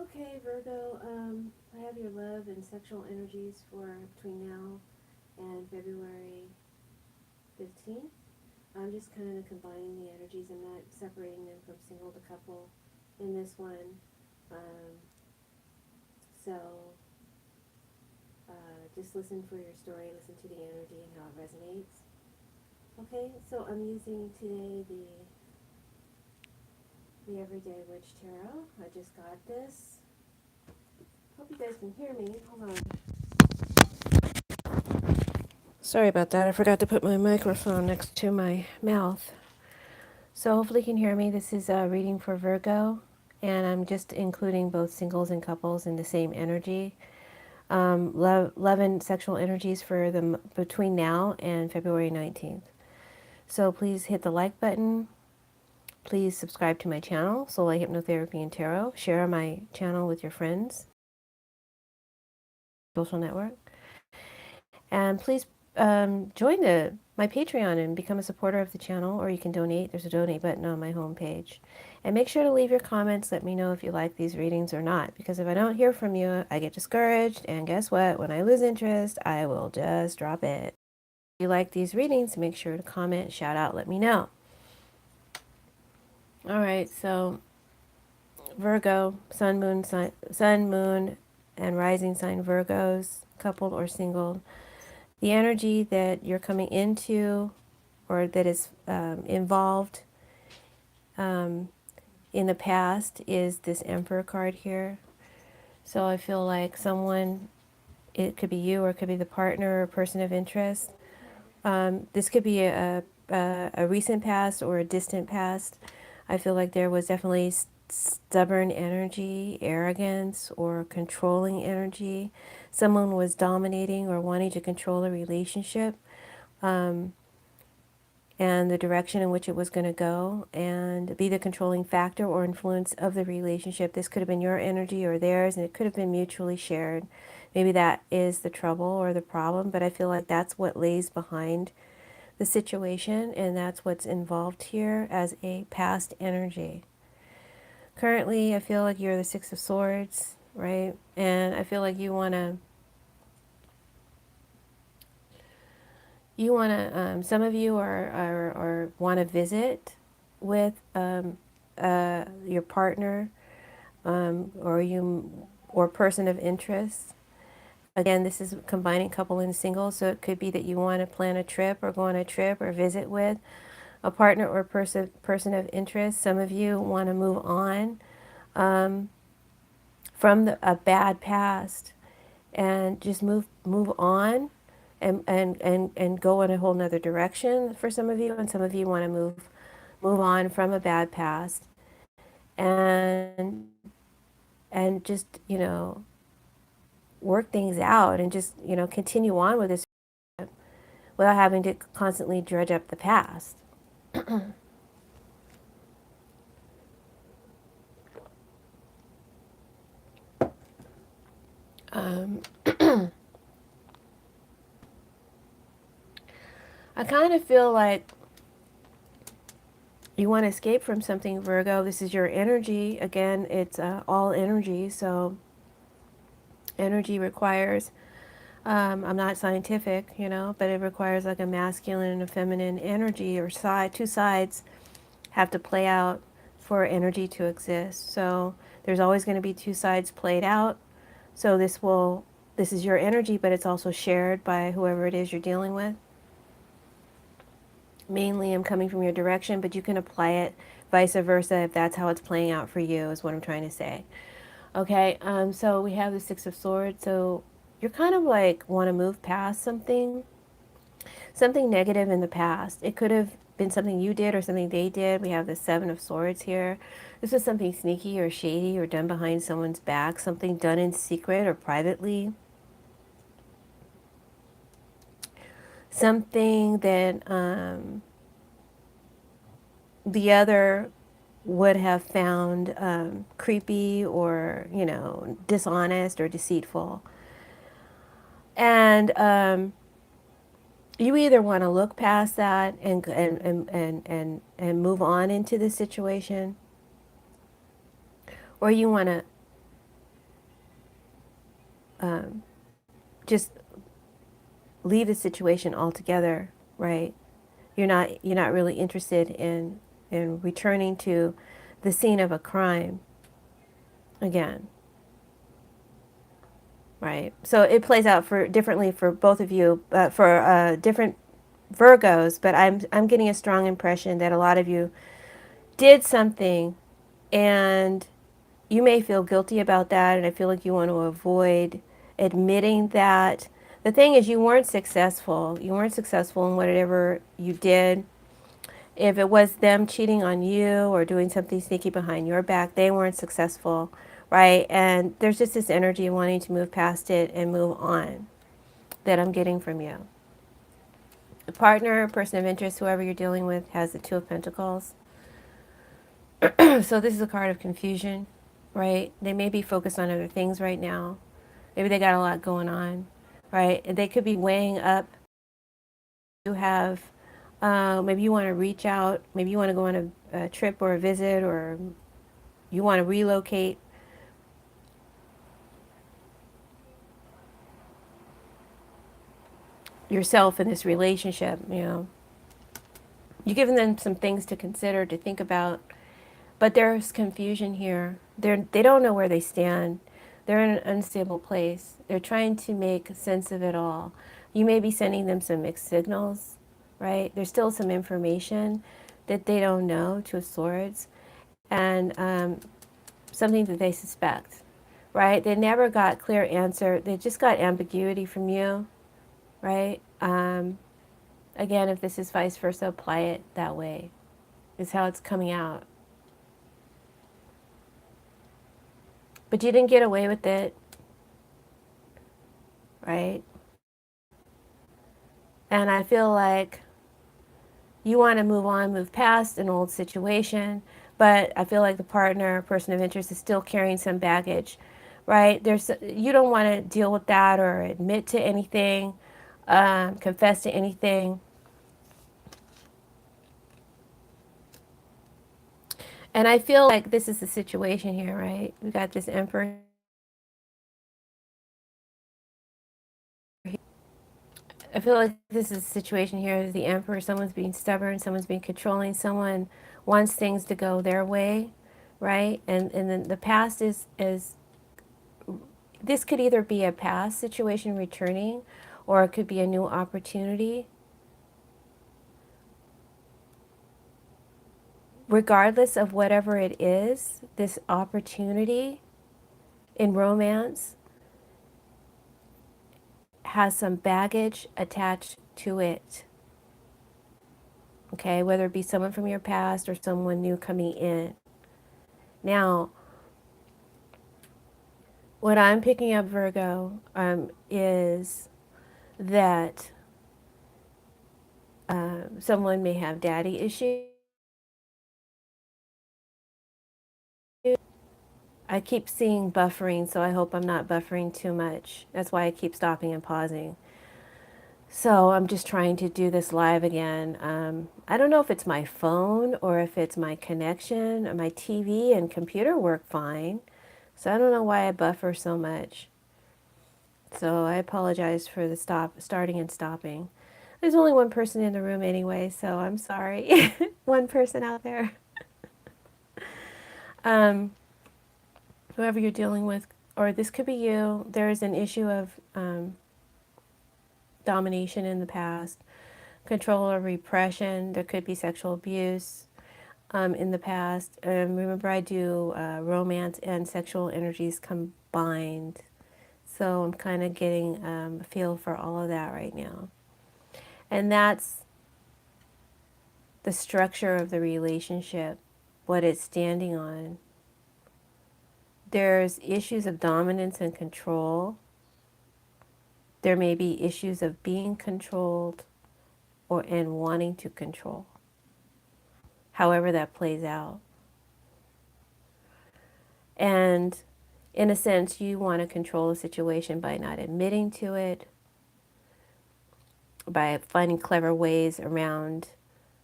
Okay, Virgo, I have your love and sexual energies for between now and February 15th. I'm just kind of combining the energies. I'm not separating them from single to couple in this one. Um, so just listen for your story, listen to the energy and how it resonates. Okay, so I'm using today the Everyday Witch Tarot. I just got this. Hope you guys can hear me. Hold on. Sorry about that. I forgot to put my microphone next to my mouth. So hopefully you can hear me. This is a reading for Virgo, and I'm just including both singles and couples in the same energy. Love and sexual energies for them between now and February 19th. So please hit the like button. Please subscribe to my channel, Soulight Hypnotherapy and Tarot. Share my channel with your friends, social network. And please join my Patreon and become a supporter of the channel, or you can donate. There's a donate button on my homepage. And make sure to leave your comments. Let me know if you like these readings or not, because if I don't hear from you, I get discouraged. And guess what? When I lose interest, I will just drop it. If you like these readings, make sure to comment, shout out, let me know. All right, so Virgo, sun, moon, and rising sign Virgos, coupled or single. The energy that you're coming into or that is involved in the past is this Emperor card here. So I feel like someone, it could be you or it could be the partner or person of interest. This could be a recent past or a distant past. I feel like there was definitely stubborn energy, arrogance, or controlling energy. Someone was dominating or wanting to control a relationship. And the direction in which it was going to go and be the controlling factor or influence of the relationship. This could have been your energy or theirs, and it could have been mutually shared. Maybe that is the trouble or the problem, but I feel like that's what lays behind the situation, and that's what's involved here as a past energy. Currently, I feel like you're the Six of Swords, right? And I feel like some of you are want to visit with your partner, or person of interest. Again, this is combining couple and single, so it could be that you want to plan a trip or go on a trip or visit with a partner or person of interest. Some of you want to move on from a bad past and just move on and go in a whole nother direction for some of you, and some of you want to move on from a bad past and and just work things out and just continue on with this without having to constantly dredge up the past. um, I kind of feel like you want to escape from something, Virgo. This is your energy. Again, it's all energy. So energy requires, I'm not scientific, but it requires like a masculine and a feminine energy, or two sides have to play out for energy to exist. So there's always going to be two sides played out. So this is your energy, but it's also shared by whoever it is you're dealing with. Mainly I'm coming from your direction, but you can apply it vice versa if that's how it's playing out for you, is what I'm trying to say. Okay, so we have the Six of Swords. So you're kind of like want to move past something negative in the past. It could have been something you did or something they did. We have the Seven of Swords here. This was something sneaky or shady or done behind someone's back, something done in secret or privately. Something that the other would have found creepy or, dishonest or deceitful. And you either want to look past that and move on into the situation, or you want to just leave the situation altogether, right? You're not really interested in returning to the scene of a crime again, right? So it plays out for differently for both of you, for different Virgos. But I'm getting a strong impression that a lot of you did something, and you may feel guilty about that, and I feel like you want to avoid admitting that. The thing is, you weren't successful. You weren't successful in whatever you did. If it was them cheating on you or doing something sneaky behind your back, they weren't successful, right? And there's just this energy of wanting to move past it and move on that I'm getting from you. The partner, person of interest, whoever you're dealing with, has the Two of Pentacles. So this is a card of confusion, right? They may be focused on other things right now. Maybe they got a lot going on, right? And they could be weighing up. You have, maybe you want to reach out. Maybe you want to go on a trip or a visit, or you want to relocate. Yourself in this relationship, you're giving them some things to consider, to think about, but there's confusion here. They don't know where they stand. They're in an unstable place. They're trying to make sense of it all. You may be sending them some mixed signals, right? There's still some information that they don't know, Two of Swords, and something that they suspect, right? They never got clear answer. They just got ambiguity from you, right? Again, if this is vice versa, apply it that way. Is how it's coming out. But you didn't get away with it, right? And I feel like you want to move on, move past an old situation, but I feel like the partner, person of interest, is still carrying some baggage, right? You don't want to deal with that or admit to anything, confess to anything. And I feel like this is the situation here, right? We got this Emperor. I feel like this is a situation here. The Emperor, someone's being stubborn, someone's being controlling, someone wants things to go their way, right? And then the past is this could either be a past situation returning, or it could be a new opportunity. Regardless of whatever it is, this opportunity in romance has some baggage attached to it. Okay, whether it be someone from your past or someone new coming in. Now, what I'm picking up, Virgo, is that someone may have daddy issues. I keep seeing buffering, so I hope I'm not buffering too much. That's why I keep stopping and pausing. So I'm just trying to do this live again. I don't know if it's my phone or if it's my connection. My TV and computer work fine. So I don't know why I buffer so much. So I apologize for the starting and stopping. There's only one person in the room anyway, so I'm sorry. One person out there. Um, Whoever you're dealing with, or this could be you, there is an issue of domination in the past, control or repression. There could be sexual abuse in the past. Remember, I do romance and sexual energies combined. So I'm kind of getting a feel for all of that right now. And that's the structure of the relationship, what it's standing on. There's issues of dominance and control. There may be issues of being controlled and wanting to control, however that plays out. And in a sense, you want to control the situation by not admitting to it, by finding clever ways around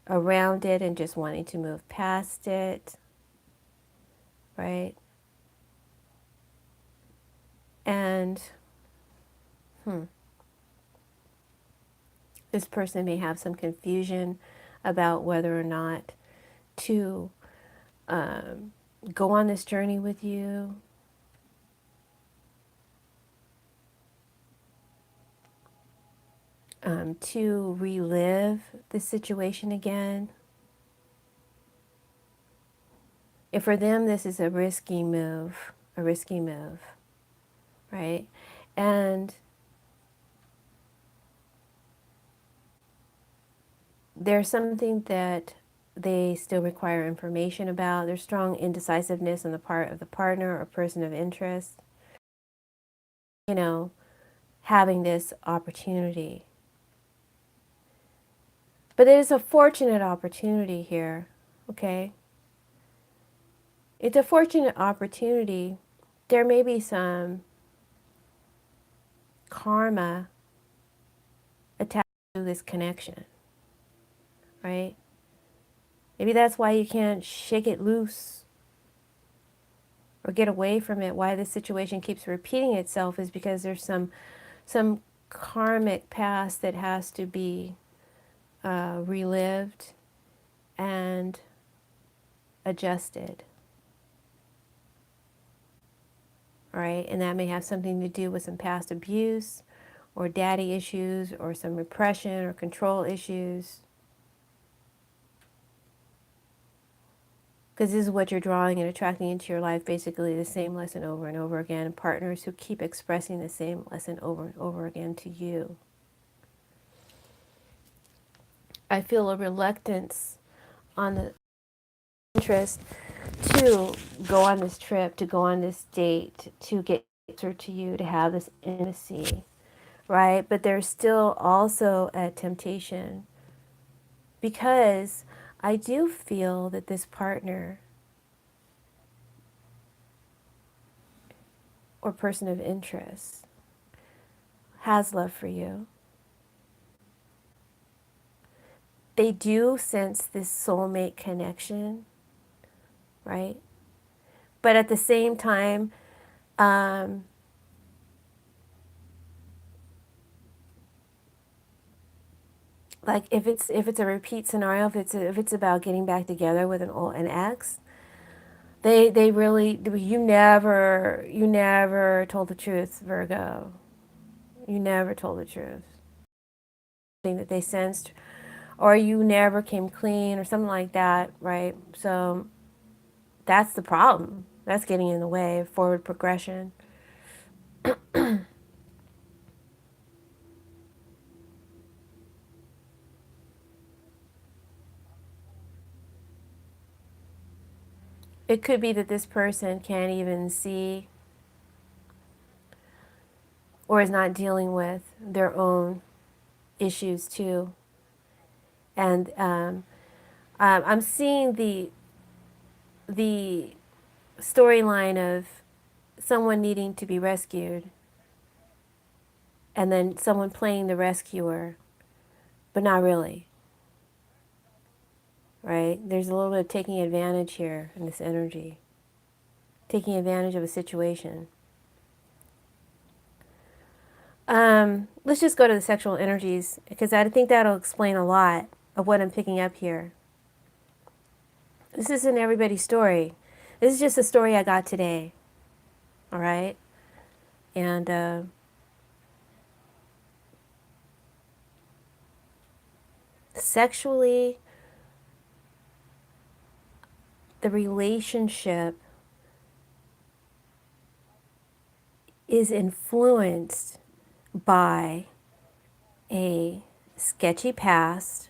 it and just wanting to move past it, right? And This person may have some confusion about whether or not to go on this journey with you. To relive the situation again. If for them this is a risky move, right? And there's something that they still require information about. There's strong indecisiveness on the part of the partner or person of interest, you know, having this opportunity. But it is a fortunate opportunity here, okay? It's a fortunate opportunity. There may be some karma attached to this connection, right? Maybe that's why you can't shake it loose or get away from it. Why this situation keeps repeating itself is because there's some karmic past that has to be relived and adjusted. All right, and that may have something to do with some past abuse or daddy issues or some repression or control issues. Because this is what you're drawing and attracting into your life, basically the same lesson over and over again. Partners who keep expressing the same lesson over and over again to you. I feel a reluctance on the interest to go on this trip, to go on this date, to get closer to you, to have this intimacy, right? But there's still also a temptation because I do feel that this partner or person of interest has love for you. They do sense this soulmate connection, right? But at the same time, like if it's a repeat scenario, if it's about getting back together with an ex, they really, you never told the truth, Virgo. You never told the truth. Thing that they sensed, or you never came clean, or something like that, right? So that's the problem. That's getting in the way of forward progression. It could be that this person can't even see or is not dealing with their own issues too. And I'm seeing the storyline of someone needing to be rescued and then someone playing the rescuer, but not really, right? There's a little bit of taking advantage here in this energy, taking advantage of a situation. Let's just go to the sexual energies because I think that'll explain a lot of what I'm picking up here. This isn't everybody's story. This is just a story I got today. All right? And sexually, the relationship is influenced by a sketchy past,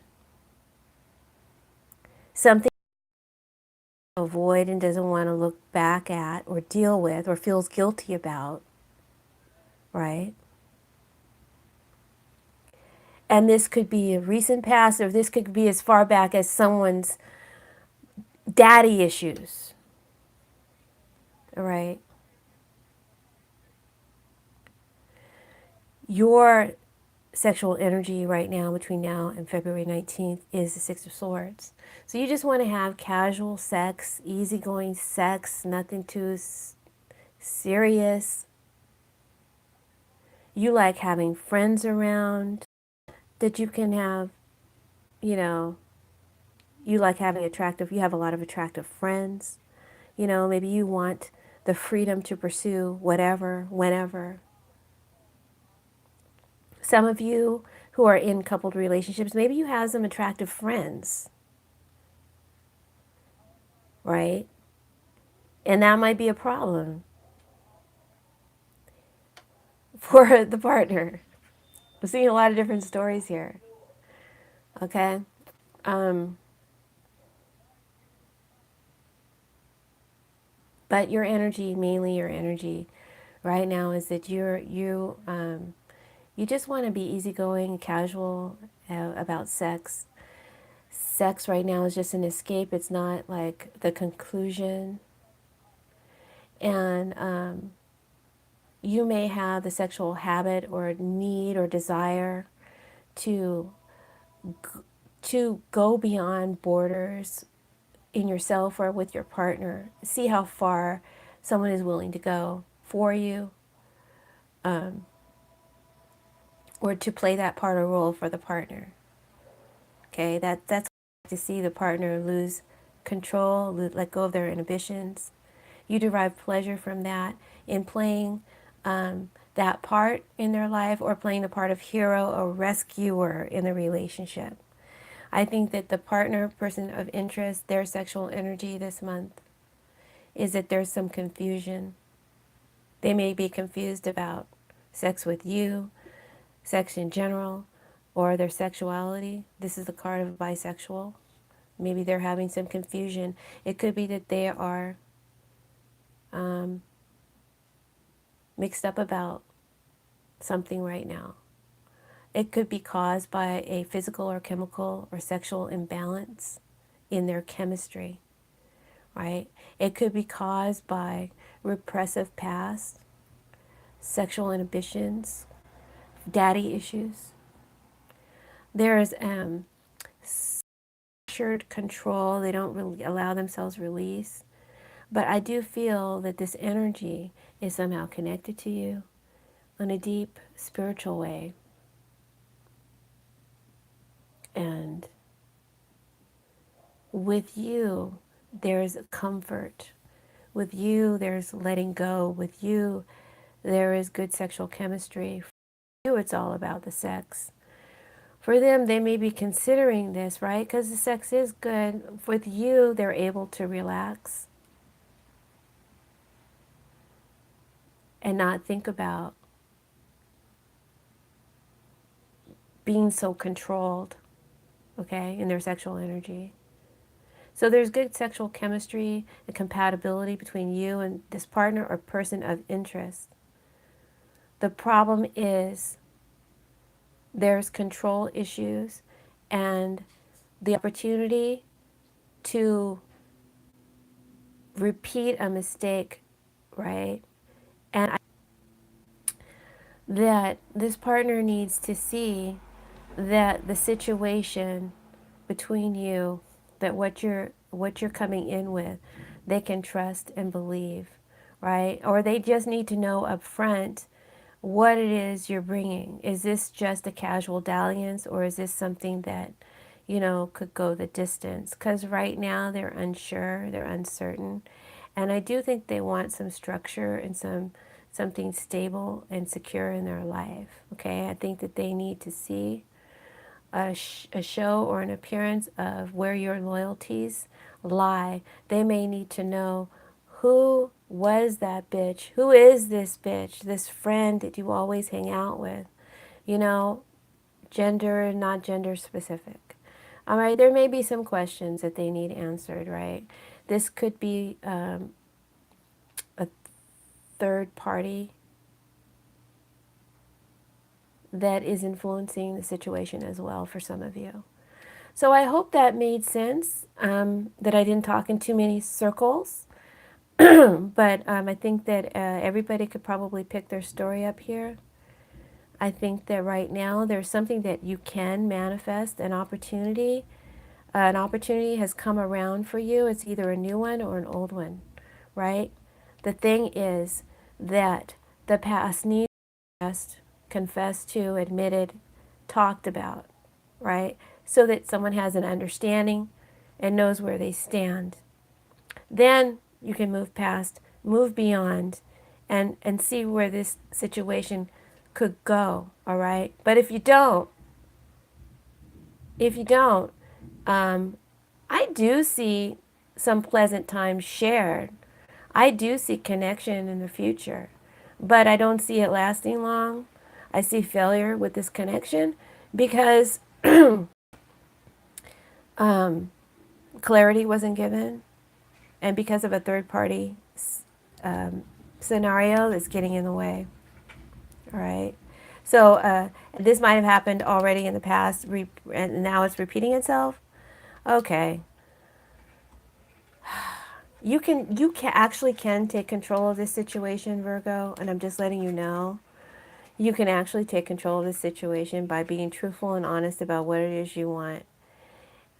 something to avoid and doesn't want to look back at or deal with or feels guilty about, right? And this could be a recent past, or this could be as far back as someone's daddy issues, all right? Your sexual energy right now, between now and February 19th, is the Six of Swords. So you just want to have casual sex, easygoing sex, nothing too serious. You like having friends around that you can have, you know, you like having you have a lot of attractive friends. Maybe you want the freedom to pursue whatever, whenever. Some of you who are in coupled relationships, maybe you have some attractive friends, right? And that might be a problem for the partner. I'm seeing a lot of different stories here, okay? Um, but your energy, mainly your energy right now, is that you just want to be easygoing, casual about sex. Sex right now is just an escape. It's not like the conclusion. And you may have the sexual habit or need or desire to to go beyond borders in yourself or with your partner. See how far someone is willing to go for you, or to play that part or role for the partner. Okay, that's to see the partner lose control, let go of their inhibitions. You derive pleasure from that in playing that part in their life, or playing the part of hero or rescuer in the relationship. I think that the partner, person of interest, their sexual energy this month is that there's some confusion. They may be confused about sex with you, sex in general, or their sexuality. This is the card of bisexual. Maybe they're having some confusion. It could be that they are mixed up about something right now. It could be caused by a physical or chemical or sexual imbalance in their chemistry, right? It could be caused by repressive past, sexual inhibitions, daddy issues. There is structured control. They don't really allow themselves release. But I do feel that this energy is somehow connected to you in a deep spiritual way. And with you, there's comfort. With you, there's letting go. With you, there is good sexual chemistry. For you, it's all about the sex. For them, they may be considering this, right? Because the sex is good. With you, they're able to relax and not think about being so controlled, okay, in their sexual energy. So there's good sexual chemistry and compatibility between you and this partner or person of interest. The problem is there's control issues and the opportunity to repeat a mistake, right? And that this partner needs to see that the situation between you, that what you're coming in with, they can trust and believe, right? Or they just need to know up front what it is you're bringing. Is this just a casual dalliance, or is this something that, could go the distance? Because right now they're unsure, they're uncertain. And I do think they want some structure and something stable and secure in their life. Okay, I think that they need to see a show or an appearance of where your loyalties lie. They may need to know, who was that bitch? Who is this bitch? This friend that you always hang out with? Gender, not gender specific. All right, there may be some questions that they need answered, right? This could be a third party that is influencing the situation as well for some of you. So I hope that made sense, that I didn't talk in too many circles. But I think that everybody could probably pick their story up here. I think that right now there's something that you can manifest, an opportunity. An opportunity has come around for you. It's either a new one or an old one, right? The thing is that the past needs to be addressed, confessed to, admitted, talked about, right? So that someone has an understanding and knows where they stand. Then you can move past, move beyond, and see where this situation could go, all right? But if you don't, I do see some pleasant times shared. I do see connection in the future, but I don't see it lasting long. I see failure with this connection because clarity wasn't given, and because of a third party um, scenario that's getting in the way. All right. So this might have happened already in the past, and now it's repeating itself. Okay. You can actually can take control of this situation, Virgo, and I'm just letting you know. You can actually take control of this situation by being truthful and honest about what it is you want.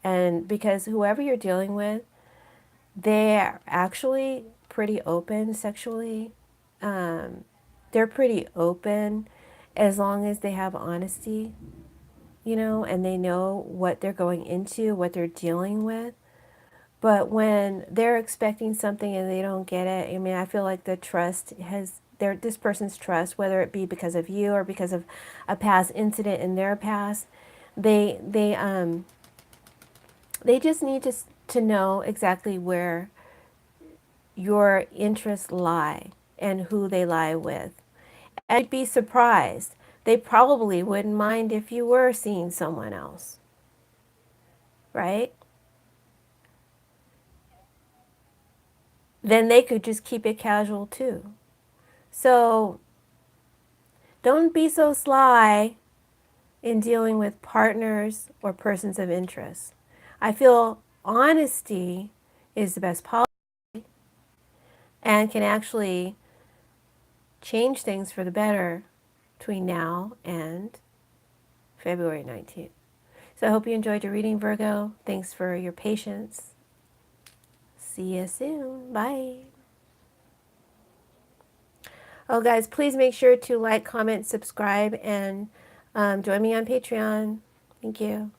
And because whoever you're dealing with, they're actually pretty open sexually. They're pretty open as long as they have honesty, and they know what they're going into, what they're dealing with. But when they're expecting something and they don't get it, I mean, I feel like the trust has this person's trust, whether it be because of you or because of a past incident in their past, they just need to know exactly where your interests lie and who they lie with. And you'd be surprised. They probably wouldn't mind if you were seeing someone else, right? Then they could just keep it casual too. So don't be so sly in dealing with partners or persons of interest. I feel honesty is the best policy and can actually change things for the better between now and February 19th. So I hope you enjoyed your reading, Virgo. Thanks for your patience. See you soon. Bye. Oh, guys, please make sure to like, comment, subscribe, and join me on Patreon. Thank you.